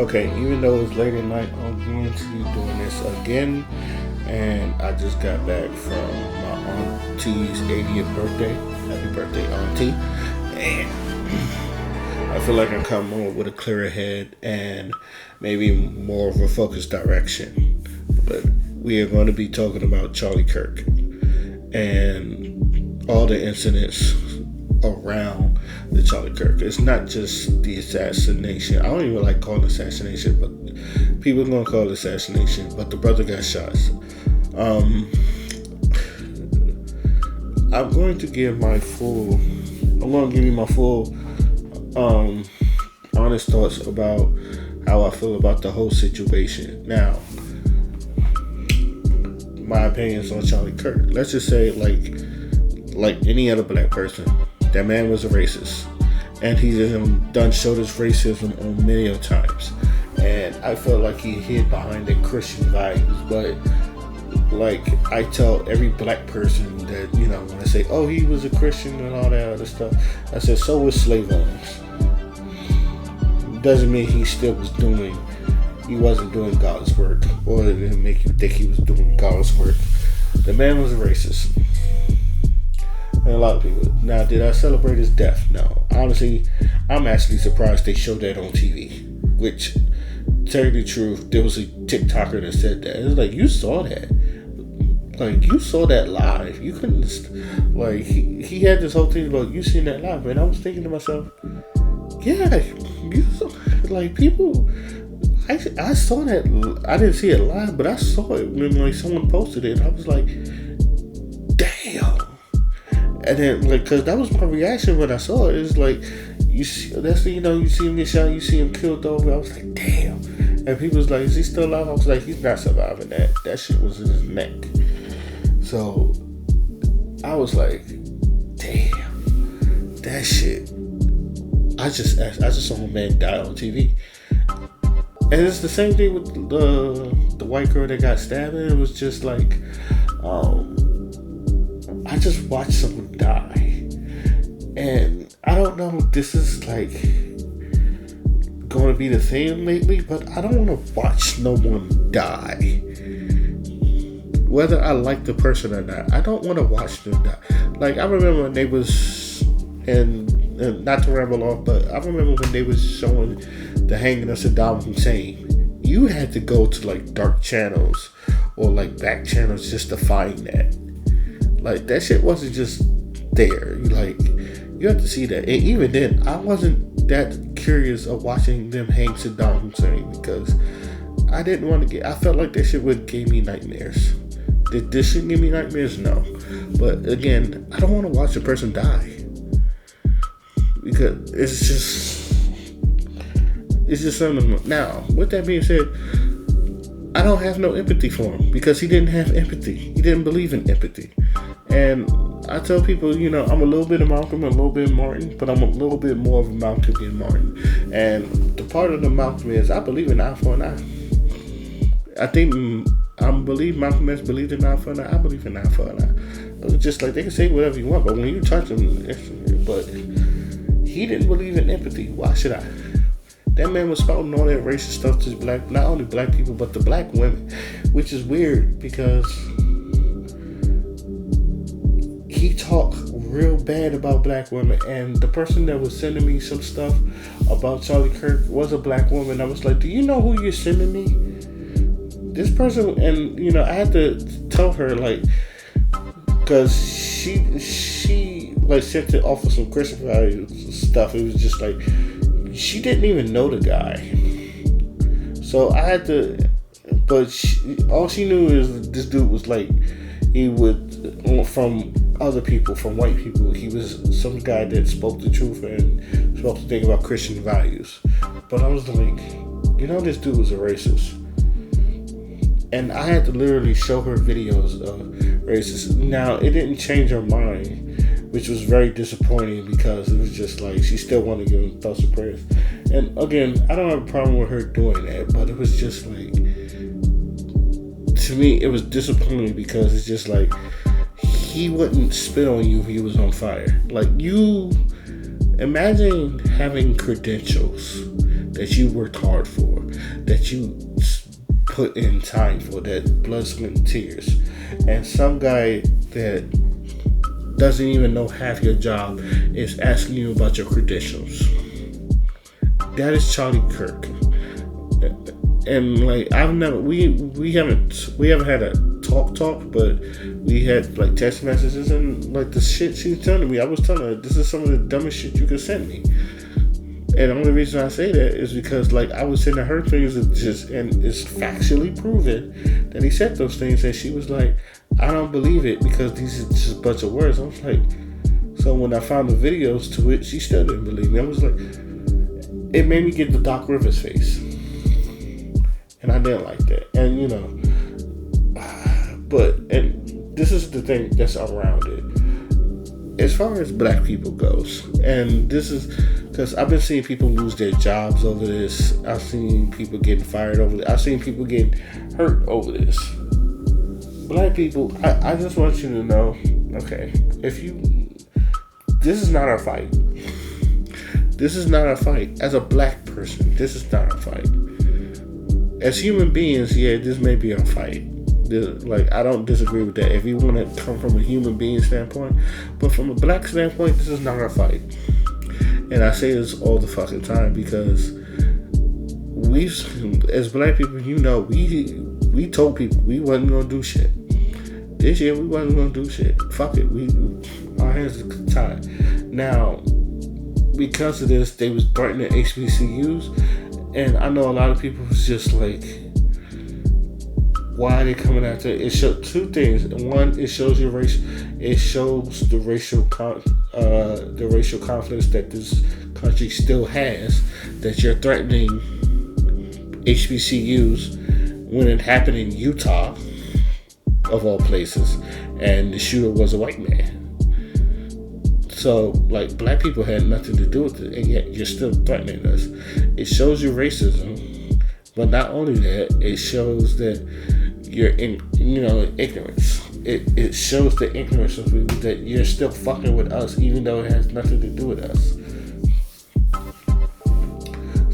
Okay, even though it's late at night, I'm going to be doing this again. And I just got back from my auntie's 80th birthday. Happy birthday, auntie. And I feel like I come on with a clearer head and maybe more of a focused direction. But we are going to be talking about Charlie Kirk and all the incidents around the Charlie Kirk. It's not just the assassination. I don't even like calling it assassination, but people are going to call it assassination. But the brother got shot. I'm going to give you my full honest thoughts about how I feel about the whole situation. Now, my opinions on Charlie Kirk. Let's just say, like any other black person, that man was a racist, and he done showed his racism on many of times. And I felt like he hid behind the Christian values, but like I tell every black person that, when I say, oh, he was a Christian and all that other stuff, I said, so was slave owners. Doesn't mean he wasn't doing God's work, or it didn't make you think he was doing God's work. The man was a racist. And a lot of people. Now, did I celebrate his death? No. Honestly, I'm actually surprised they showed that on TV. Which, to tell you the truth, there was a TikToker that said that. It was like, you saw that. Like, you saw that live. You couldn't, like, he had this whole thing about, you seen that live. And I was thinking to myself, yeah, you saw, like, people, I saw that. I didn't see it live, but I saw it when, like, someone posted it. And I was like, damn. And then, like, cause that was my reaction when I saw it. It's like, you see him get shot, you see him killed over. I was like, damn. And people was like, is he still alive? I was like, he's not surviving that. That shit was in his neck. So I was like, damn, that shit. I just saw a man die on TV. And it's the same thing with the white girl that got stabbed. It was just like, I just watched someone die, and I don't know if this is like going to be the thing lately, but I don't want to watch no one die. Whether I like the person or not, I don't want to watch them die. Like, I remember when they was, and not to ramble off, but I remember when they was showing the hanging of Saddam Hussein. You had to go to like dark channels or like back channels just to find that. Like, that shit wasn't just there. You have to see that. And even then, I wasn't that curious of watching them hang Saddam Hussein because I didn't want to I felt like that shit would give me nightmares. Did this shit give me nightmares? No. But again, I don't want to watch a person die. Because it's just something. Now, with that being said, I don't have no empathy for him because he didn't have empathy. He didn't believe in empathy. And I tell people, I'm a little bit of Malcolm, a little bit of Martin, but I'm a little bit more of a Malcolm than Martin. And the part of the Malcolm is I believe in eye for an eye. I believe Malcolm X believed in eye for an eye. I believe in eye for an eye. It's just like they can say whatever you want, but when you touch them, but he didn't believe in empathy. Why should I? That man was spouting all that racist stuff to not only black people, but the black women, which is weird because he talked real bad about black women. And the person that was sending me some stuff about Charlie Kirk was a black woman. I was like, do you know who you're sending me? This person, and I had to tell her, like, because she like sent it off of some Christian values stuff. It was just like, she didn't even know the guy. So I had to, but all she knew is this dude was like, he would, from other people, from white people, he was some guy that spoke the truth and spoke to think about Christian values. But I was like, this dude was a racist. And I had to literally show her videos of racists. Now, it didn't change her mind, which was very disappointing because it was just like, she still wanted to give him thoughts of prayers. And again, I don't have a problem with her doing that, but it was just like, to me, it was disappointing because it's just like, he wouldn't spit on you if he was on fire. Like, you imagine having credentials that you worked hard for, that you put in time for, that blood, sweat, and tears. And some guy that doesn't even know half your job is asking you about your credentials. That is Charlie Kirk. And like we haven't had a talk, but we had like text messages, and like the shit she was telling me, I was telling her this is some of the dumbest shit you could send me. And the only reason I say that is because like I was sending her things and it's factually proven that he said those things, and she was like, I don't believe it because these are just a bunch of words. I was like, so when I found the videos to it, she still didn't believe me. I was like, it made me get the Doc Rivers face. And I didn't like that. And you know, and this is the thing that's around it. As far as black people goes, and this is because I've been seeing people lose their jobs over this. I've seen people getting fired over this. I've seen people getting hurt over this. Black people, I just want you to know, okay, this is not our fight. This is not our fight. As a black person, this is not our fight. As human beings, yeah, this may be our fight. Like, I don't disagree with that if you want to come from a human being standpoint, but from a black standpoint, this is not our fight. And I say this all the fucking time because as black people, you know, we told people we wasn't gonna do shit. This year we wasn't gonna do shit. Fuck it, our hands are tied. Now, because of this, they was threatening HBCUs, and I know a lot of people was just like, why are they coming after it? It shows two things. One, it shows your race. It shows the racial conflicts that this country still has. That you're threatening HBCUs when it happened in Utah, of all places, and the shooter was a white man. So, like, black people had nothing to do with it, and yet you're still threatening us. It shows you racism, but not only that, it shows that you're ignorance. It shows the ignorance of people that you're still fucking with us, even though it has nothing to do with us.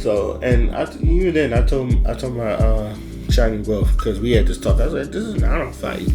So, and I told my shining wolf, because we had this talk. I was like, this is not our fight.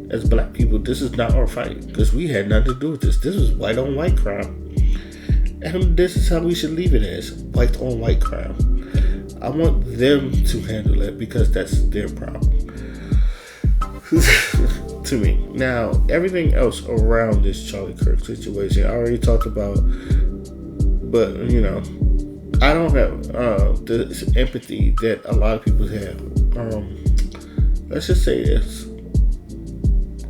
As black people, this is not our fight, because we had nothing to do with this. This was white on white crime, and this is how we should leave it as white on white crime. I want them to handle it because that's their problem. To me. Now, everything else around this Charlie Kirk situation, I already talked about, but you know, I don't have the empathy that a lot of people have. Let's just say this.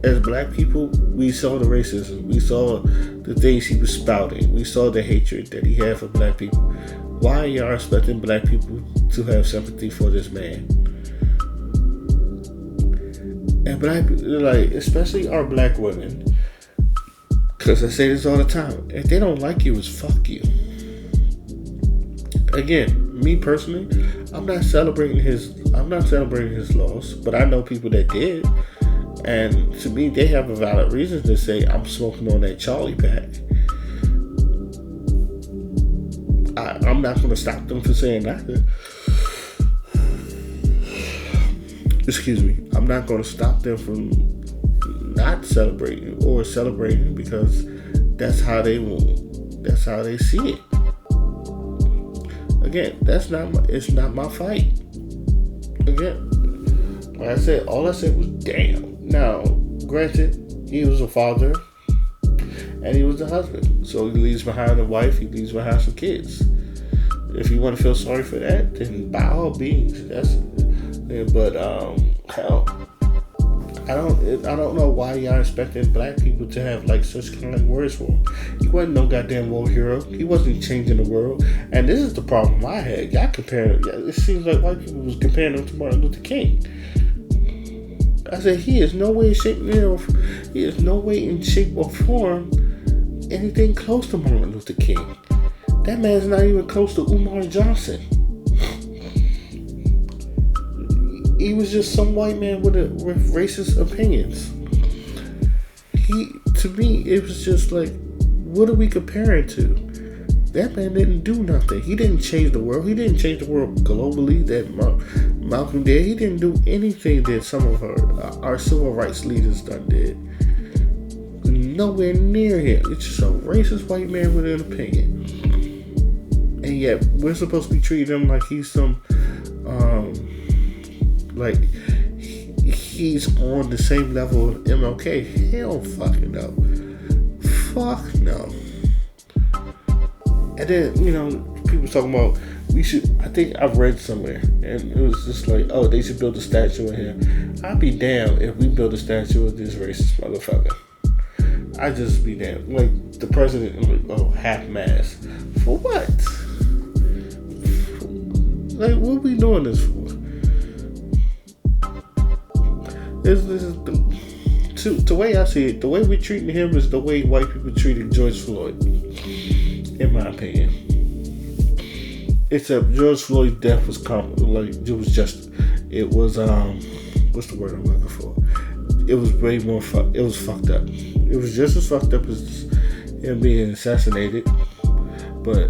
As black people, we saw the racism. We saw the things he was spouting. We saw the hatred that he had for black people. Why are y'all expecting black people to have sympathy for this man? And black, like, especially our black women, because I say this all the time, if they don't like you, it's fuck you. Again, me personally, I'm not celebrating his loss, but I know people that did. And to me, they have a valid reason to say, I'm smoking on that Charlie pack. I'm not going to stop them from saying that. Excuse me. I'm not going to stop them from not celebrating or celebrating, because that's how they see it. Again, it's not my fight. Again, like I said, all I said was damn. Now, granted, he was a father and he was a husband. So he leaves behind a wife, he leaves behind some kids. If you want to feel sorry for that, then by all means, but hell, I don't know why y'all expecting black people to have like such kind of words for him. He wasn't no goddamn world hero. He wasn't changing the world. And this is the problem I had. Y'all comparing, it seems like white people was comparing him to Martin Luther King. I said, he is no way in shape or form anything close to Martin Luther King. That man's not even close to Umar Johnson. He was just some white man with racist opinions. To me, it was just like, what are we comparing to? That man didn't do nothing. He didn't change the world. He didn't change the world globally that Malcolm did. He didn't do anything that some of our civil rights leaders done did. Nowhere near him. It's just a racist white man with an opinion. And yet we're supposed to be treating him like he's some like he's on the same level of MLK. Hell fucking no. Fuck no. And then, people talking about I think I've read somewhere, and it was just like, oh, they should build a statue of him. I'd be down if we build a statue of this racist motherfucker. I'd just be down. Like, the president, half-mast. For what? Like, what are we doing this for? This is the way I see it, the way we're treating him is the way white people treated George Floyd, in my opinion. Except George Floyd's death was what's the word I'm looking for? It was way more it was fucked up. It was just as fucked up as him being assassinated. But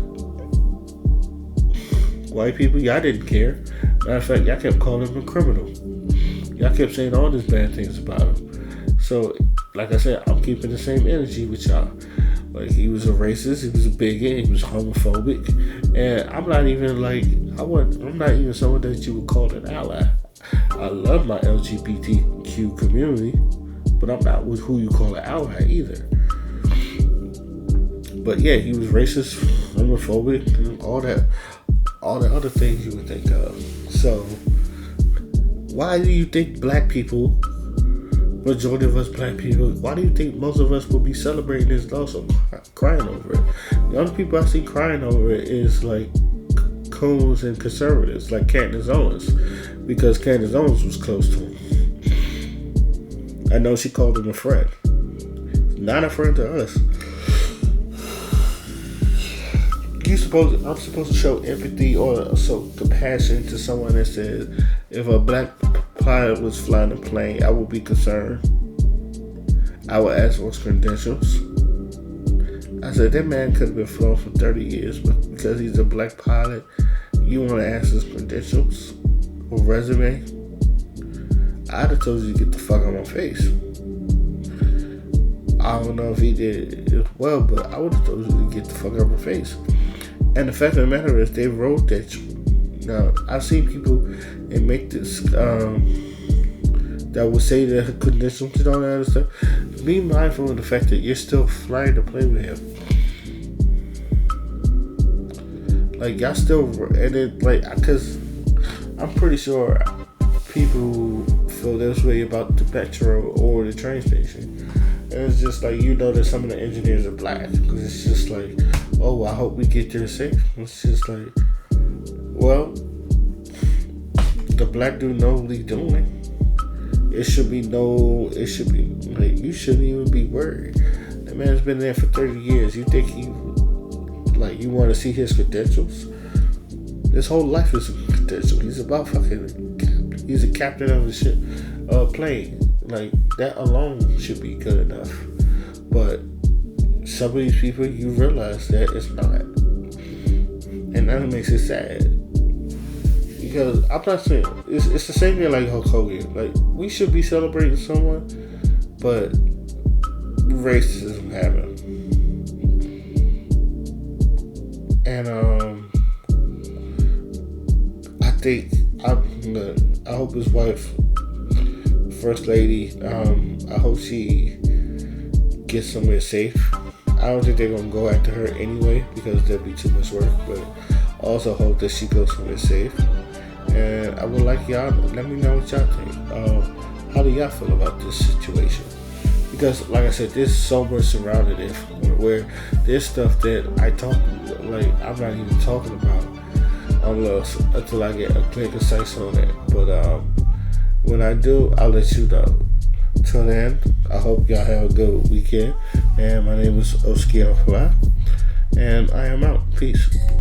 white people, y'all didn't care. Matter of fact, y'all kept calling him a criminal. Y'all kept saying all these bad things about him. So, like I said, I'm keeping the same energy with y'all. Like, he was a racist, he was a bigot, he was homophobic, and I'm not even someone that you would call an ally. I love my LGBTQ community, but I'm not with who you call an ally either. But yeah, he was racist, homophobic, and all the other things you would think of. So, why do you think black people, majority of us black people, why do you think most of us will be celebrating this loss or crying over it? The only people I see crying over it is like coons and conservatives, like Candace Owens, because Candace Owens was close to him. I know she called him a friend. Not a friend to us. I'm supposed to show empathy or so compassion to someone that says, if a black pilot was flying a plane, I would be concerned. I would ask for his credentials. I said, that man could have been flown for 30 years, but because he's a black pilot, you want to ask his credentials or resume? I'd have told you to get the fuck out of my face. I don't know if he did it well, but I would have told you to get the fuck out of my face. And the fact of the matter is, they wrote that. Now, I've seen people and make this that will say that her credentials and all that other stuff. Be mindful of the fact that you're still flying to play with him. Like, y'all still, and it, like, because I'm pretty sure people feel this way about the metro or the train station. And it's just like, that some of the engineers are black. Because it's just like, oh, I hope we get there safe. It's just like, well, the black dude knows what he's doing. It should be like, you shouldn't even be worried. That man's been there for 30 years. You think you want to see his credentials? His whole life is a credential. He's about he's a captain of a ship, plane. Like, that alone should be good enough. But some of these people, you realize that it's not. And that makes it sad. Because I'm not saying, it's the same thing like Hulk Hogan. Like, we should be celebrating someone, but racism happened. And I hope his wife, First Lady, I hope she gets somewhere safe. I don't think they're gonna go after her anyway because there'll be too much work, but I also hope that she goes somewhere safe. And I would like y'all, let me know what y'all think. How do y'all feel about this situation? Because, like I said, there's so much surrounding it where there's stuff that I'm not even talking about until I get a clear concise on it. But when I do, I'll let you know. Till then, I hope y'all have a good weekend. And my name is Oski Alfala, and I am out. Peace.